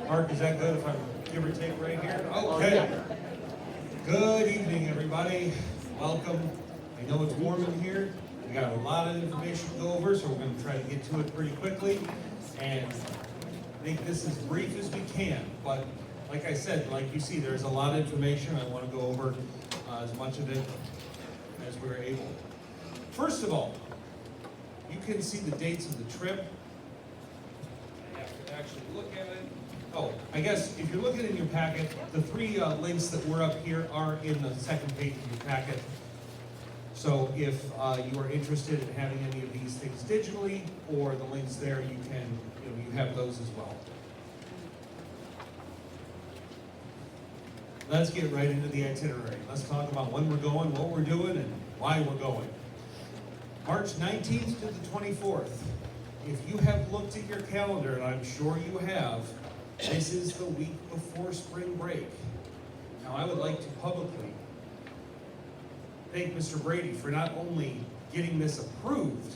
Mark, is that good if I give or take right here? Okay. Good evening, everybody. Welcome. I know it's warm in here. We got a lot of information to go over, so we're going to try to get to it pretty quickly and make this as brief as we can. But like I said, like you see, there's a lot of information. I want to go over as much of it as we're able. First of all, you can see the dates of the trip. I have to actually look at it. Oh, I guess if you're looking in your packet, the three links that were up here are in the second page of your packet. So if you are interested in having any of these things digitally or the links there, you can, you have those as well. Let's get right into the itinerary. Let's talk about when we're going, what we're doing, and why we're going. March 19th to the 24th. If you have looked at your calendar, and I'm sure you have, this is the week before spring break. Now, I would like to publicly thank Mr. Brady for not only getting this approved,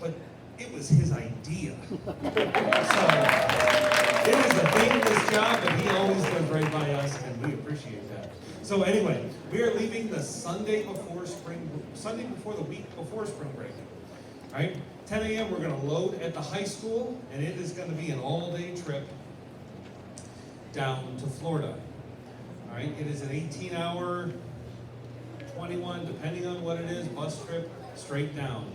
but it was his idea. So, it is a thankless job, but he always does right by us, and we appreciate that. So anyway, we are leaving the Sunday before the week before spring break. All right, 10 a.m. we're going to load at the high school, and it is going to be an all-day trip down to Florida. All right, it is an 18-hour, 21, depending on what it is, bus trip straight down.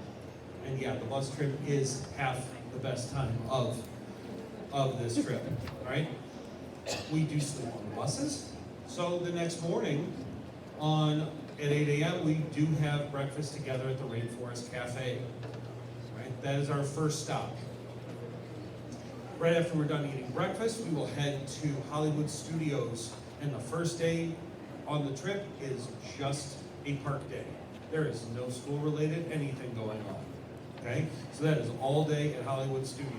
And yeah, the bus trip is half the best time of this trip. All right, we do sleep on the buses. So the next morning, at 8 a.m., we do have breakfast together at the Rainforest Cafe. Right, that is our first stop. Right after we're done eating breakfast, we will head to Hollywood Studios, and the first day on the trip is just a park day. There is no school-related anything going on. Okay, so that is all day at Hollywood Studios.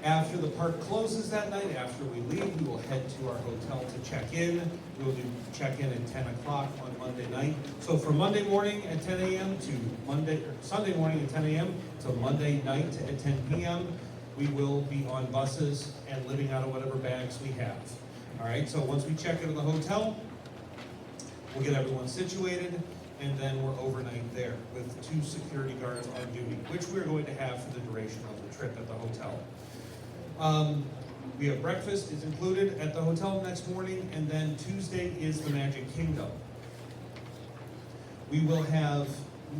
After the park closes that night, after we leave, we will head to our hotel to check in. We will do check-in at 10 o'clock on Monday night. So from Monday morning at 10 a.m. to Sunday morning at 10 a.m. to Monday night at 10 p.m., we will be on buses and living out of whatever bags we have. All right, so once we check into the hotel, we'll get everyone situated, and then we're overnight there with 2 security guards on duty, which we're going to have for the duration of the trip at the hotel. We have breakfast is included at the hotel next morning, and then Tuesday is the Magic Kingdom. We will have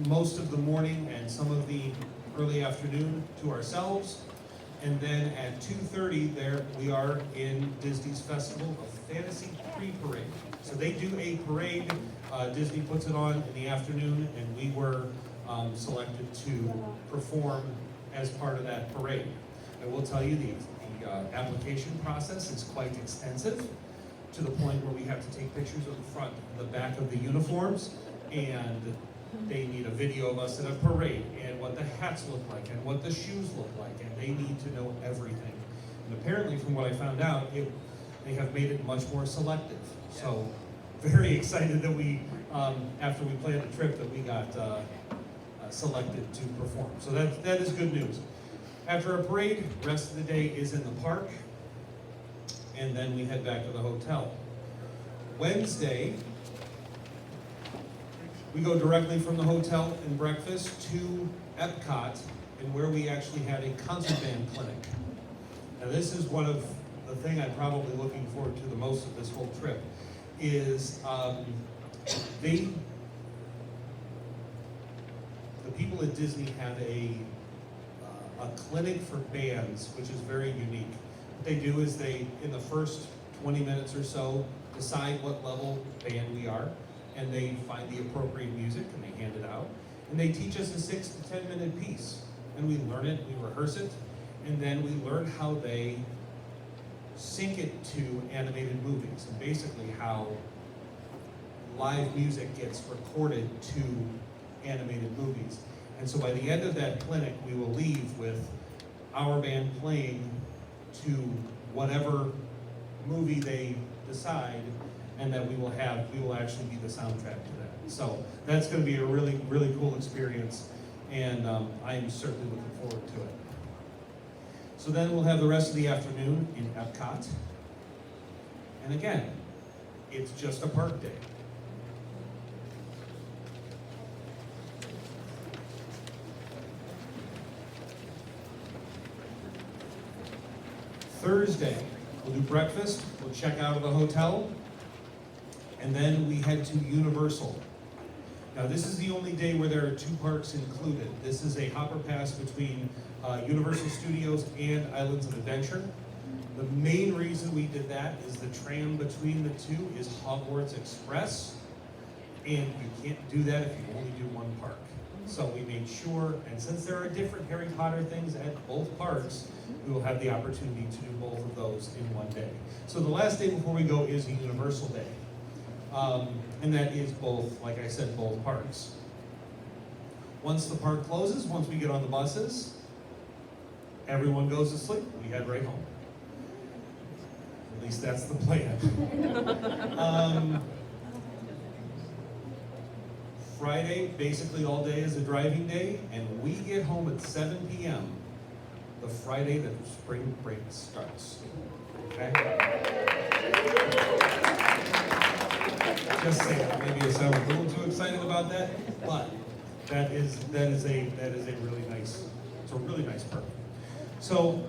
most of the morning and some of the early afternoon to ourselves, and then at 2:30 there we are in Disney's Festival of Fantasy Pre-Parade. So they do a parade, Disney puts it on in the afternoon, and we were selected to perform as part of that parade. I will tell you the application process is quite extensive, to the point where we have to take pictures of the front and the back of the uniforms, and they need a video of us in a parade, and what the hats look like, and what the shoes look like, and they need to know everything. And apparently, from what I found out, they have made it much more selective. So, very excited that we, after we planned the trip, that we got selected to perform. So that is good news. After our parade, the rest of the day is in the park, and then we head back to the hotel. Wednesday, we go directly from the hotel and breakfast to Epcot, and where we actually have a concert band clinic. Now this is one of the things I'm probably looking forward to the most of this whole trip, is the people at Disney have a clinic for bands, which is very unique. What they do is they, in the first 20 minutes or so, decide what level band we are, and they find the appropriate music and they hand it out. And they teach us a 6 to 10 minute piece. And we learn it, we rehearse it, and then we learn how they sync it to animated movies, and basically how live music gets recorded to animated movies. And so by the end of that clinic, we will leave with our band playing to whatever movie they decide, and that we will actually be the soundtrack to that. So that's going to be a really, really cool experience, and I am certainly looking forward to it. So then we'll have the rest of the afternoon in Epcot. And again, it's just a park day. Thursday, we'll do breakfast, we'll check out of the hotel, and then we head to Universal. Now this is the only day where there are 2 parks included. This is a hopper pass between Universal Studios and Islands of Adventure. The main reason we did that is the tram between the 2 is Hogwarts Express, and you can't do that if you only do 1 park. So we made sure, and since there are different Harry Potter things at both parks, we will have the opportunity to do both of those in 1 day. So the last day before we go is a Universal Day. And that is both, like I said, both parks. Once the park closes, once we get on the buses, everyone goes to sleep. We head right home. At least that's the plan. Friday, basically all day is a driving day, and we get home at 7 p.m. the Friday that spring break starts. Okay? Just saying, maybe I sound a little too excited about that, but that is a really nice, it's a really nice perk. So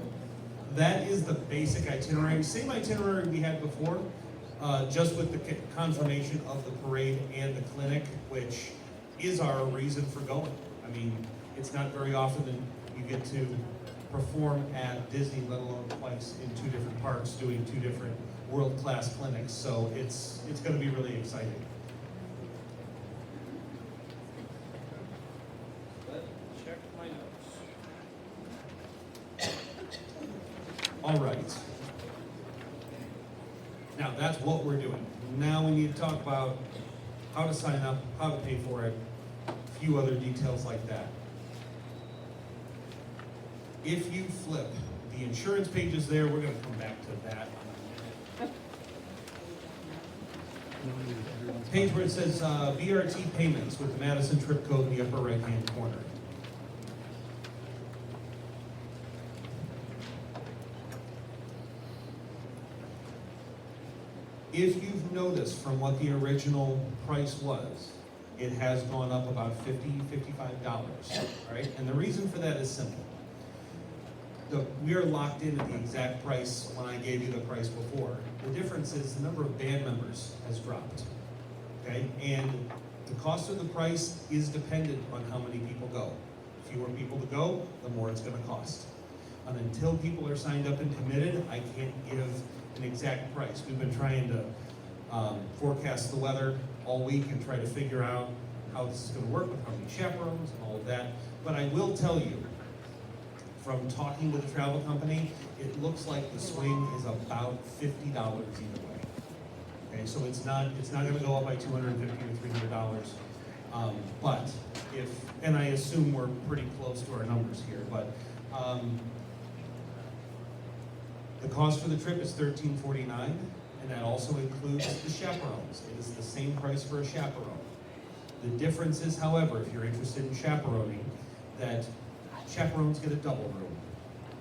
that is the basic itinerary, same itinerary we had before, just with the confirmation of the parade and the clinic, which is our reason for going. I mean, it's not very often that you get to perform at Disney, let alone twice in 2 different parks, doing 2 different world-class clinics. So it's going to be really exciting. Let's check my notes. All right. Now that's what we're doing. Now we need to talk about how to sign up, how to pay for it, a few other details like that. If you flip, the insurance page is there. We're going to come back to that. Page where it says BRT payments with the Madison trip code in the upper right-hand corner. If you've noticed from what the original price was, it has gone up about $50, $55, right? And the reason for that is simple. We are locked in at the exact price when I gave you the price before. The difference is the number of band members has dropped, okay? And the cost of the price is dependent on how many people go. The fewer people to go, the more it's gonna cost. And until people are signed up and committed, I can't give an exact price. We've been trying to forecast the weather all week and try to figure out how this is gonna work with how many chaperones and all of that. But I will tell you, from talking with the travel company, it looks like the swing is about $50 either way. Okay, so it's not going to go up by $250 or $300. But if, and I assume we're pretty close to our numbers here, but the cost for the trip is $13.49, and that also includes the chaperones. It is the same price for a chaperone. The difference is, however, if you're interested in chaperoning, that chaperones get a double room,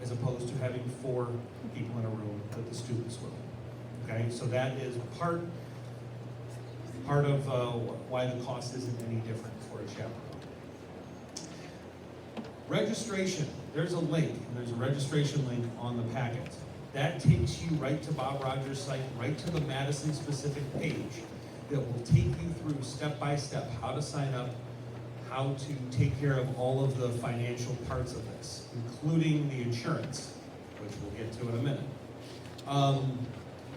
as opposed to having 4 people in a room that the students will. Okay, so that is part of why the cost isn't any different for a chaperone. Registration, there's a link, and there's a registration link on the packet. That takes you right to Bob Rogers' site, right to the Madison specific page that will take you through step by step how to sign up, how to take care of all of the financial parts of this, including the insurance, which we'll get to in a minute.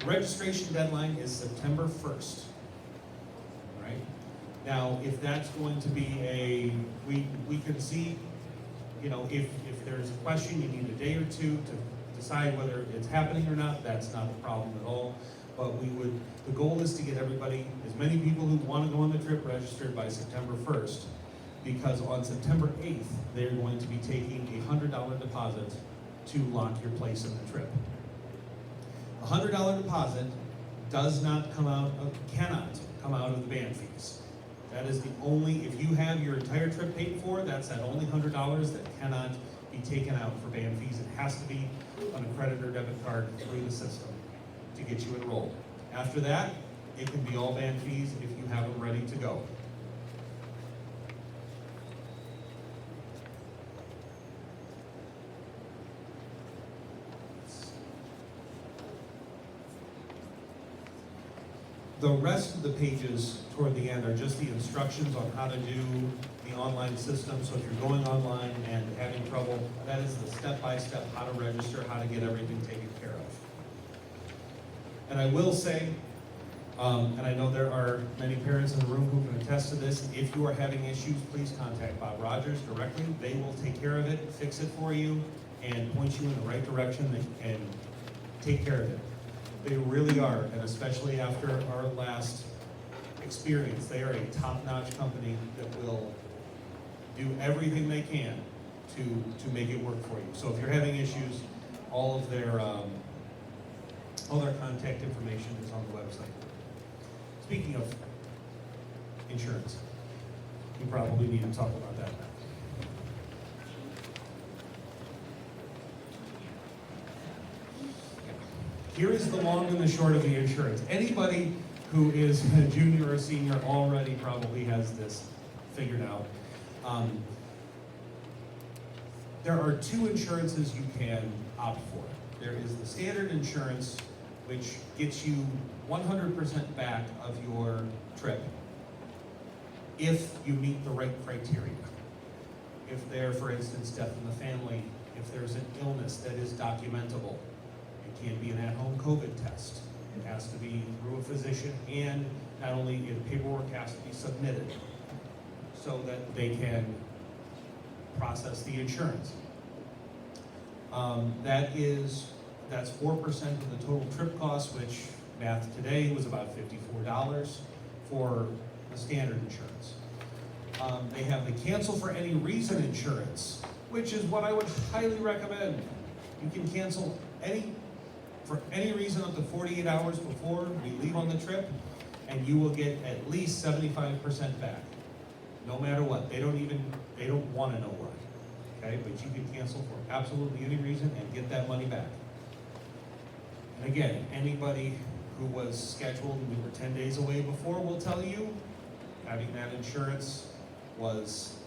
Registration deadline is September 1st, right? Now, if that's going to be we can see, you know, if there's a question, you need a day or 2 to decide whether it's happening or not, that's not a problem at all. But the goal is to get everybody, as many people who want to go on the trip registered by September 1st, because on September 8th, they're going to be taking a $100 deposit to lock your place in the trip. A $100 deposit cannot come out of the band fees. That is the only, if you have your entire trip paid for, that's that only $100 that cannot be taken out for band fees. It has to be on a credit or debit card through the system to get you enrolled. After that, it can be all band fees if you have them ready to go. The rest of the pages toward the end are just the instructions on how to do the online system. So if you're going online and having trouble, that is the step-by-step how to register, how to get everything taken care of. And I will say, and I know there are many parents in the room who can attest to this, if you are having issues, please contact Bob Rogers directly. They will take care of it, fix it for you, and point you in the right direction and take care of it. They really are, and especially after our last experience, they are a top-notch company that will do everything they can to make it work for you. So if you're having issues, all their contact information is on the website. Speaking of insurance, we probably need to talk about that now. Here is the long and the short of the insurance. Anybody who is a junior or senior already probably has this figured out. There are two insurances you can opt for. There is the standard insurance, which gets you 100% back of your trip if you meet the right criteria. If there, for instance, death in the family, if there's an illness that is documentable, it can't be an at-home COVID test. It has to be through a physician, and not only the paperwork has to be submitted so that they can process the insurance. That's 4% of the total trip cost, which math today was about $54 for the standard insurance. They have the cancel for any reason insurance, which is what I would highly recommend. You can cancel for any reason up to 48 hours before we leave on the trip, and you will get at least 75% back, no matter what. They don't want to know what, okay? But you can cancel for absolutely any reason and get that money back. And again, anybody who was scheduled and we were 10 days away before will tell you having that insurance was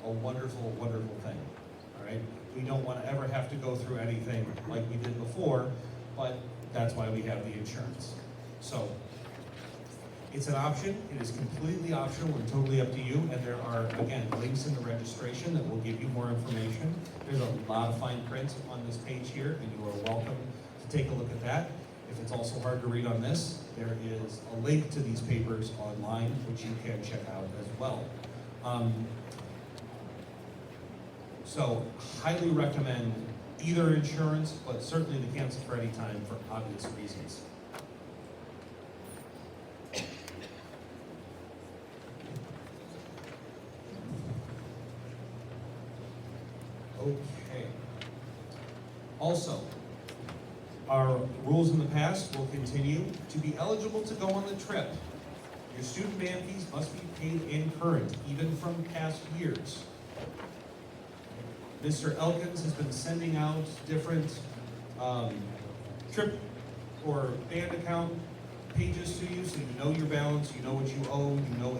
a wonderful, wonderful thing, all right? We don't want to ever have to go through anything like we did before, but that's why we have the insurance. So it's an option. It is completely optional and totally up to you. And there are, again, links in the registration that will give you more information. There's a lot of fine print on this page here, and you are welcome to take a look at that. If it's also hard to read on this, there is a link to these papers online, which you can check out as well. So highly recommend either insurance, but certainly the cancel for any time for obvious reasons. Okay. Also, our rules in the past will continue. To be eligible to go on the trip, your student band fees must be paid in current, even from past years. Mr. Elkins has been sending out different trip or band account pages to you, so you know your balance, you know what you owe, you know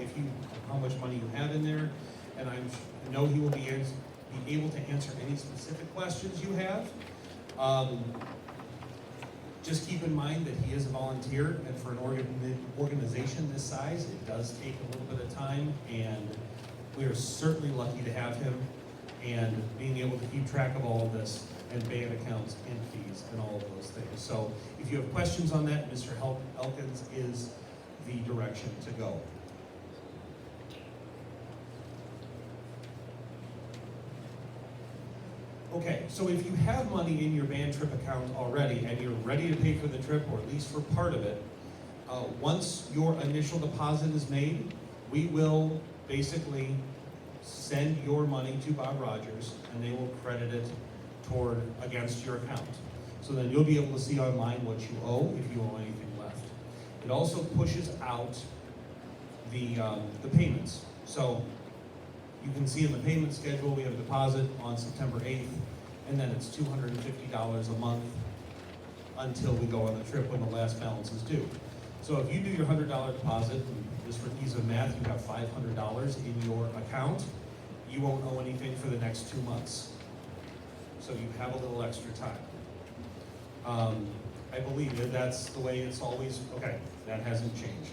how much money you have in there, and I know he will be able to answer any specific questions you have. Just keep in mind that he is a volunteer, and for an organization this size, it does take a little bit of time, and we are certainly lucky to have him, and being able to keep track of all of this, and band accounts and fees and all of those things. So if you have questions on that, Mr. Elkins is the direction to go. Okay, so if you have money in your band trip account already and you're ready to pay for the trip, or at least for part of it, once your initial deposit is made, we will basically send your money to Bob Rogers, and they will credit it against your account. So then you'll be able to see online what you owe, if you owe anything left. It also pushes out the payments. So you can see in the payment schedule, we have a deposit on September 8th, and then it's $250 a month until we go on the trip when the last balance is due. So if you do your $100 deposit, and just for ease of math, you have $500 in your account, you won't owe anything for the next 2 months. So you have a little extra time. I believe that that's the way it's always, okay, that hasn't changed.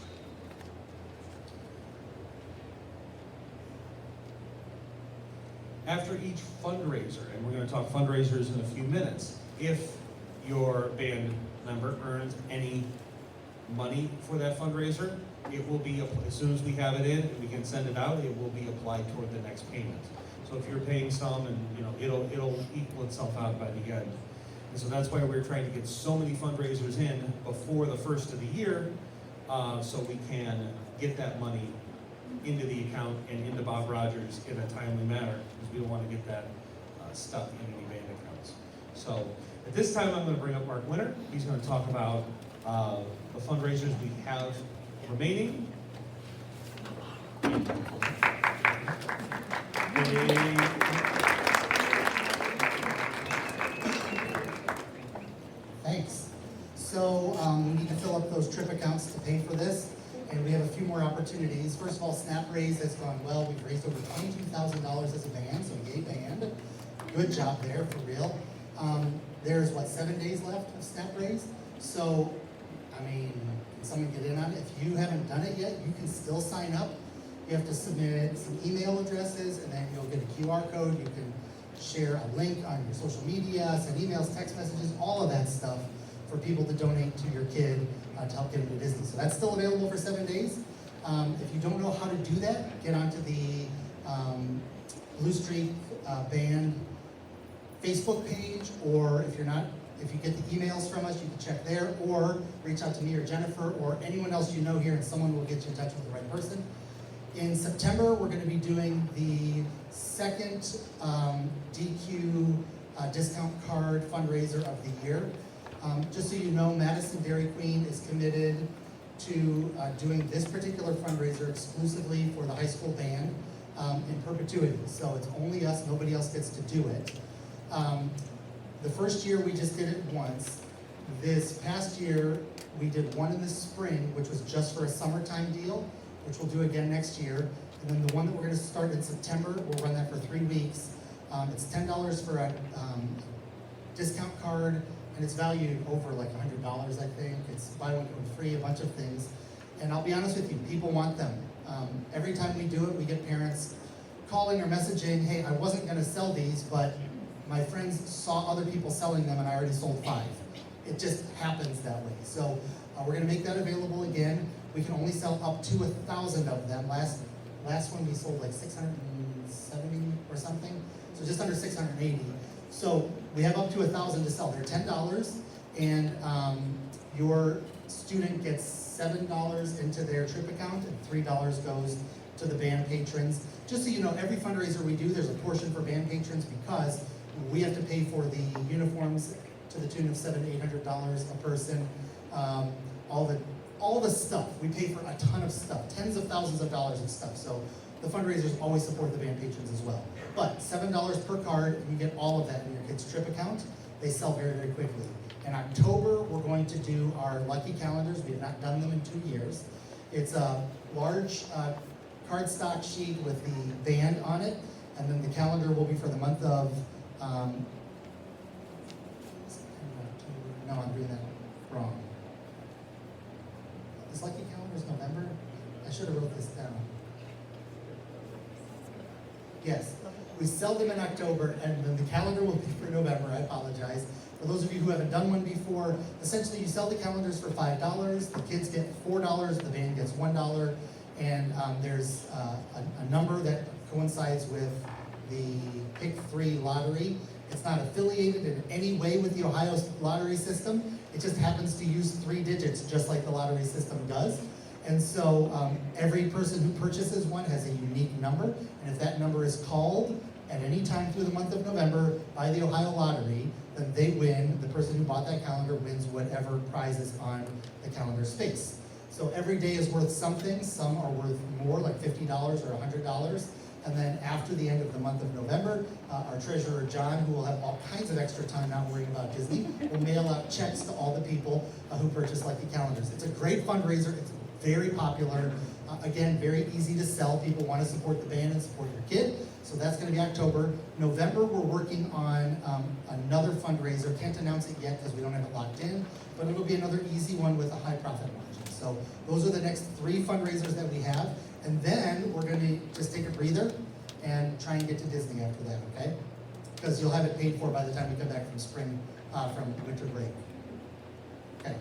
After each fundraiser, and we're going to talk fundraisers in a few minutes, if your band member earns any money for that fundraiser, it will be, as soon as we have it in and we can send it out, it will be applied toward the next payment. So if you're paying some, and it'll equal itself out by the end. And so that's why we're trying to get so many fundraisers in before the first of the year, so we can get that money into the account and into Bob Rogers in a timely manner, because we don't want to get that stuck in any band accounts. So at this time, I'm going to bring up Mark Winter. He's going to talk about the fundraisers we have remaining. Thanks. So we need to fill up those trip accounts to pay for this, and we have a few more opportunities. First of all, Snap Raise has gone well. We've raised over $22,000 as a band, so yay band. Good job there, for real. There's 7 days left of Snap Raise? So, I mean, can someone get in on it? If you haven't done it yet, you can still sign up. You have to submit some email addresses, and then you'll get a QR code. You can share a link on your social media, send emails, text messages, all of that stuff for people to donate to your kid to help get into Disney. So that's still available for 7 days. If you don't know how to do that, get onto the Blue Streak Band Facebook page, or if you get the emails from us, you can check there, or reach out to me or Jennifer or anyone else you know here, and someone will get you in touch with the right person. In September, we're going to be doing the second DQ discount card fundraiser of the year. Just so you know, Madison Dairy Queen is committed to doing this particular fundraiser exclusively for the high school band in perpetuity. So it's only us, nobody else gets to do it. The first year we just did it once. This past year we did one in the spring, which was just for a summertime deal, which we'll do again next year. And then the one that we're going to start in September, we'll run that for 3 weeks. It's $10 for a discount card, and it's valued over like $100, I think. It's buy one, get one free, a bunch of things. And I'll be honest with you, people want them. Every time we do it, we get parents calling or messaging, hey, I wasn't going to sell these, but my friends saw other people selling them and I already sold 5. It just happens that way. So we're going to make that available again. We can only sell up to 1,000 of them. Last one we sold like 670 or something, so just under 680. So we have up to 1,000 to sell. They're $10, and your student gets $7 into their trip account, and $3 goes to the band patrons. Just so you know, every fundraiser we do, there's a portion for band patrons, because we have to pay for the uniforms to the tune of $700 to $800 a person. All the stuff, we pay for a ton of stuff, tens of thousands of dollars of stuff. So the fundraisers always support the band patrons as well. But $7 per card, you get all of that in your kid's trip account. They sell very, very quickly. In October, we're going to do our lucky calendars. We have not done them in 2 years. It's a large cardstock sheet with the band on it, and then the calendar will be for the month of, no, I'm doing that wrong. Is lucky calendars November? I should have wrote this down. Yes, we sell them in October, and then the calendar will be for November. I apologize. For those of you who haven't done one before, essentially you sell the calendars for $5, the kids get $4, the band gets $1, and there's a number that coincides with the Pick 3 lottery. It's not affiliated in any way with the Ohio lottery system. It just happens to use 3 digits, just like the lottery system does. And so every person who purchases one has a unique number, and if that number is called, at any time through the month of November by the Ohio Lottery, then they win, the person who bought that calendar wins whatever prize is on the calendar space. So every day is worth something. Some are worth more, like $50 or $100. And then after the end of the month of November, our treasurer, John, who will have all kinds of extra time not worrying about Disney, will mail out checks to all the people who purchase Lucky Calendars. It's a great fundraiser. It's very popular. Again, very easy to sell. People want to support the band and support your kid. So that's going to be October. November, we're working on another fundraiser. Can't announce it yet because we don't have it locked in, but it'll be another easy one with a high profit margin. So those are the next 3 fundraisers that we have. And then we're going to just take a breather and try and get to Disney after that, okay? Because you'll have it paid for by the time we come back from from winter break. Okay.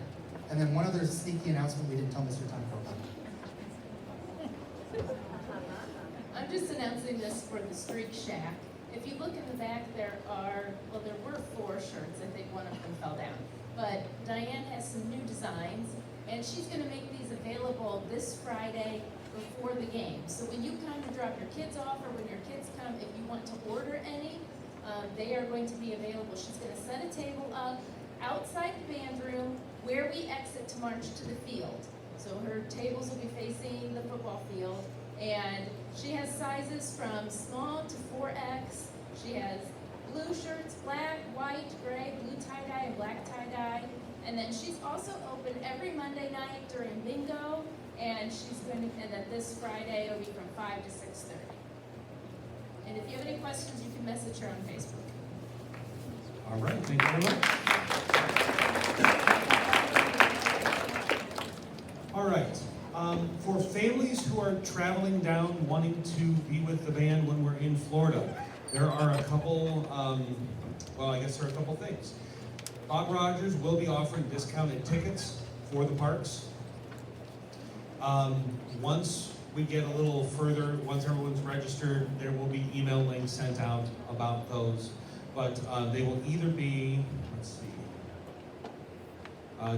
And then one other sneaky announcement we didn't tell Mr. Tomko about. I'm just announcing this for the Streak Shack. If you look in the back, there were 4 shirts. I think one of them fell down. But Diane has some new designs, and she's going to make these available this Friday before the game. So when you come to drop your kids off, or when your kids come, if you want to order any, they are going to be available. She's going to set a table up outside the band room where we exit to march to the field. So her tables will be facing the football field, and she has sizes from small to 4X. She has blue shirts, black, white, gray, blue tie-dye, and black tie-dye. And then she's also open every Monday night during bingo, and and then this Friday it'll be from 5 to 6:30. And if you have any questions, you can message her on Facebook. All right, thank you very much. All right, for families who are traveling down wanting to be with the band when we're in Florida, there are a couple, I guess there are a couple things. Bob Rogers will be offering discounted tickets for the parks. Once we get a little further, once everyone's registered, there will be email links sent out about those. But they will either be, let's see,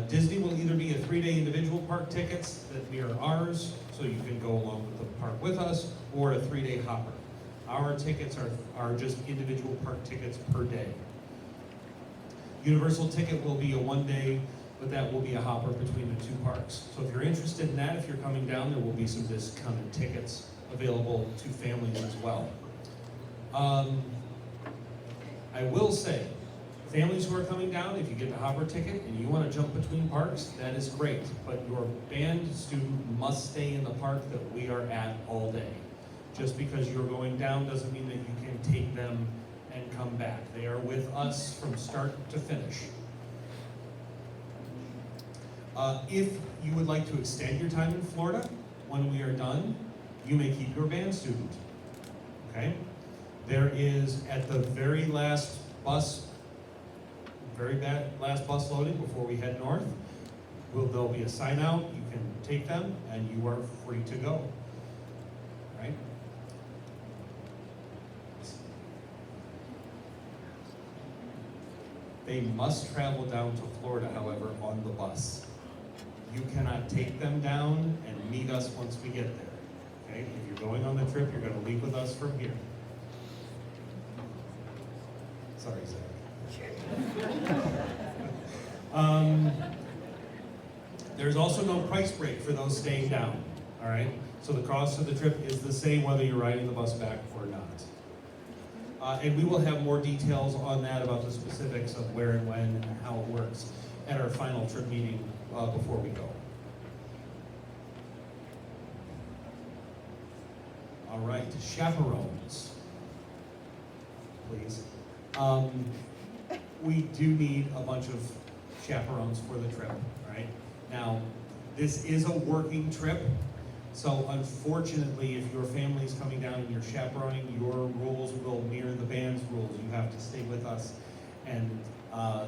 Disney will either be a 3-day individual park tickets that are ours, so you can go along with the park with us, or a 3-day hopper. Our tickets are just individual park tickets per day. Universal ticket will be a 1-day, but that will be a hopper between the 2 parks. So if you're interested in that, if you're coming down, there will be some discounted tickets available to families as well. I will say, families who are coming down, if you get the hopper ticket and you want to jump between parks, that is great. But your band student must stay in the park that we are at all day. Just because you're going down doesn't mean that you can take them and come back. They are with us from start to finish. If you would like to extend your time in Florida, when we are done, you may keep your band student, okay? There is, at the very last bus loading before we head north, there'll be a sign out, you can take them, and you are free to go, right? They must travel down to Florida, however, on the bus. You cannot take them down and meet us once we get there, okay? If you're going on the trip, you're gonna leave with us from here. Sorry, Zach. There's also no price break for those staying down, all right? So the cost of the trip is the same whether you're riding the bus back or not. And we will have more details on that about the specifics of where and when and how it works at our final trip meeting before we go. All right, chaperones, please. We do need a bunch of chaperones for the trip, right? Now, this is a working trip, so unfortunately, if your family is coming down and you're chaperoning, your rules will mirror the band's rules. You have to stay with us and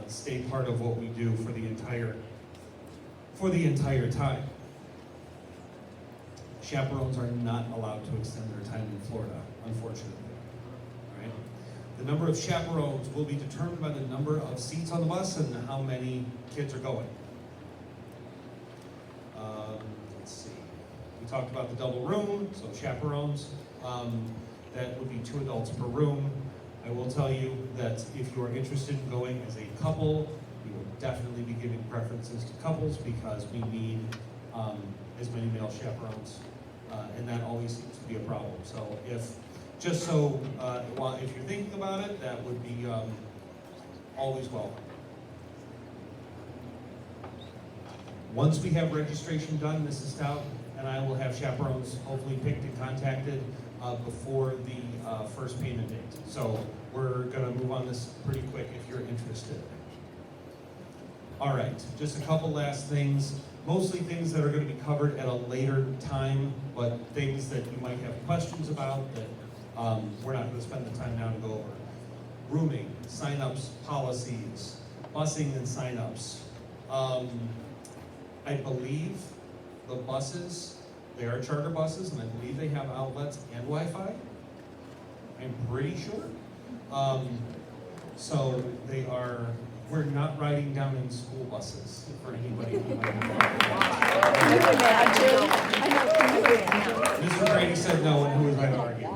stay part of what we do for the entire time. Chaperones are not allowed to extend their time in Florida, unfortunately. All right? The number of chaperones will be determined by the number of seats on the bus and how many kids are going. Let's see. We talked about the double room, so chaperones. that would be 2 adults per room. I will tell you that if you are interested in going as a couple, we will definitely be giving preferences to couples because we need as many male chaperones, and that always seems to be a problem. So if you're thinking about it, that would be always welcome. Once we have registration done, Mrs. Stout and I will have chaperones hopefully picked and contacted before the first payment date. So we're gonna move on this pretty quick if you're interested. All right, just a couple last things, mostly things that are gonna be covered at a later time, but things that you might have questions about that we're not gonna spend the time now to go over. Rooming, sign-ups, policies, busing and sign-ups. I believe the buses, they are charter buses, and I believe they have outlets and Wi-Fi. I'm pretty sure. So we're not riding down in school buses for anybody who might Mr. Brady said no, and who was I to argue?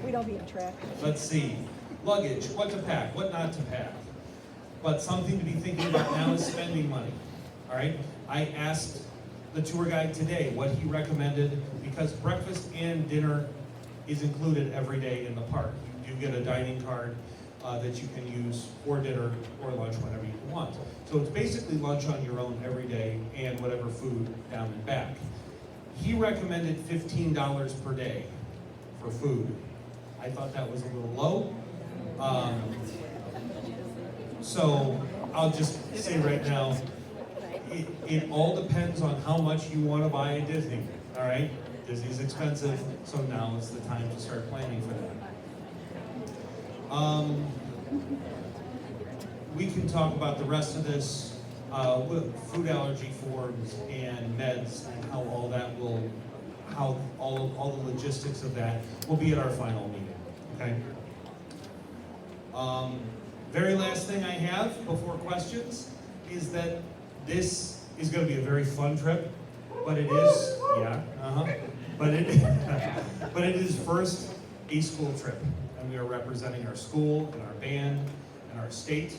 We don't be in traffic. Let's see. Luggage, what to pack, what not to pack. But something to be thinking about now is spending money. All right? I asked the tour guide today what he recommended because breakfast and dinner is included every day in the park. You do get a dining card that you can use for dinner or lunch whenever you want. So it's basically lunch on your own every day and whatever food down and back. He recommended $15 per day for food. I thought that was a little low. So I'll just say right now, it all depends on how much you want to buy at Disney, all right? Disney's expensive, so now is the time to start planning for that. We can talk about the rest of this with food allergy forms and meds and how all that will, how all the logistics of that will be at our final meeting, okay? Very last thing I have before questions is that this is going to be a very fun trip, but it is, but it is first a school trip, and we are representing our school and our band and our state,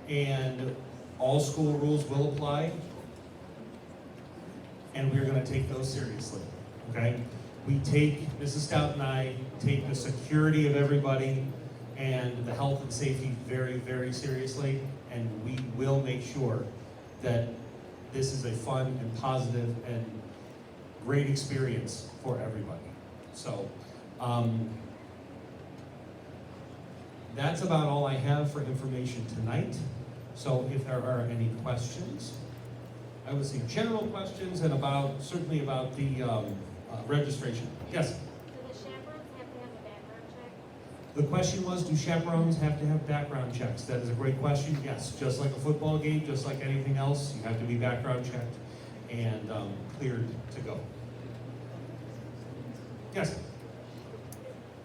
and all school rules will apply, and we're going to take those seriously, okay? Mrs. Stout and I take the security of everybody and the health and safety very, very seriously, and we will make sure that this is a fun and positive and great experience for everybody. So, that's about all I have for information tonight. So if there are any questions, I would say general questions and certainly about the registration. Yes? Do the chaperones have to have a background check? The question was, do chaperones have to have background checks? That is a great question. Yes, just like a football game, just like anything else, you have to be background checked and cleared to go. Yes?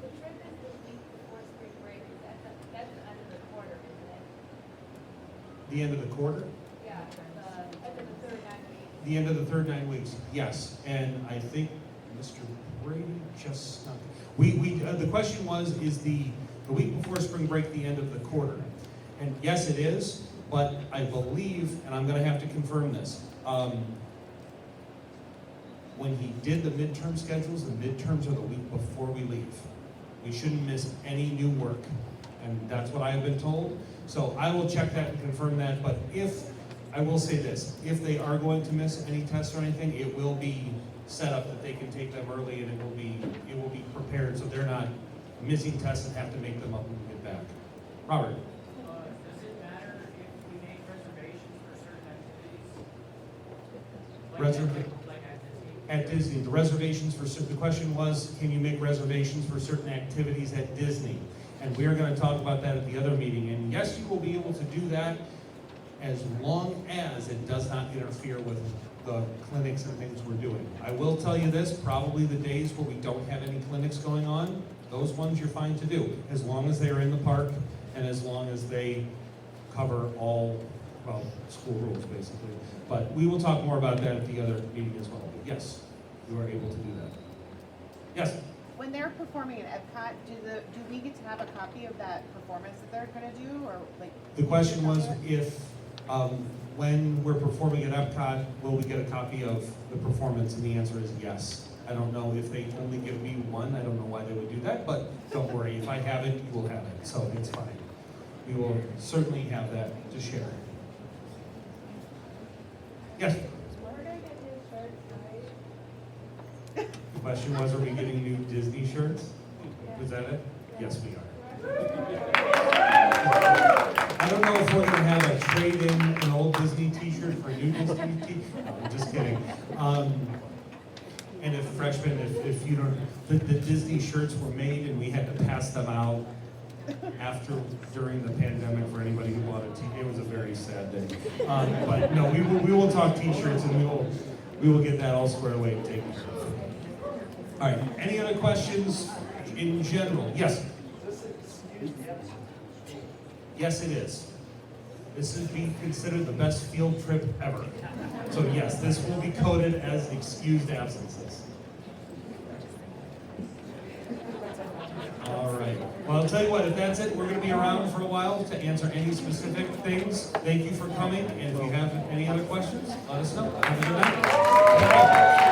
The trip is the week before spring break, that's the end of the quarter, isn't it? The end of the quarter? Yeah, the end of the third 9 weeks. The end of the third 9 weeks, yes. And I think Mr. Brady just snuck. The question was, is the week before spring break the end of the quarter? And yes, it is, but I believe, and I'm gonna have to confirm this, when he did the midterm schedules, the midterms are the week before we leave. We shouldn't miss any new work, and that's what I have been told. So I will check that and confirm that, but I will say this, if they are going to miss any tests or anything, it will be set up that they can take them early and it will be prepared so they're not missing tests and have to make them up when we get back. Robert? Does it matter if we make reservations for certain activities? Like At Disney, the reservations for the question was, can you make reservations for certain activities at Disney? And we are going to talk about that at the other meeting. And yes, you will be able to do that as long as it does not interfere with the clinics and things we're doing. I will tell you this, probably the days where we don't have any clinics going on, those ones you're fine to do, as long as they are in the park and as long as they cover all, well, school rules basically. But we will talk more about that at the other meeting as well. But yes, you are able to do that. Yes? When they're performing at Epcot, do we get to have a copy of that performance that they're gonna do, or like? The question was if, when we're performing at Epcot, will we get a copy of the performance? And the answer is yes. I don't know if they only give me one, I don't know why they would do that, but don't worry, if I have it, you will have it, so it's fine. We will certainly have that to share. Yes? We're gonna get new shirts, right? The question was, are we getting new Disney shirts? Was that it? Yes, we are. I don't know if we're gonna have a trade-in an old Disney t-shirt for a new Disney t-shirt. No, I'm just kidding. And if freshmen, if you don't, the Disney shirts were made and we had to pass them out during the pandemic for anybody who wanted it was a very sad day. But no, we will talk t-shirts and we will get that all squared away and taken care of. All right, any other questions in general? Yes? Yes, it is. This is being considered the best field trip ever. So yes, this will be coded as excused absences. All right. Well, I'll tell you what, if that's it, we're going to be around for a while to answer any specific things. Thank you for coming, and if you have any other questions, let us know. Have a good night.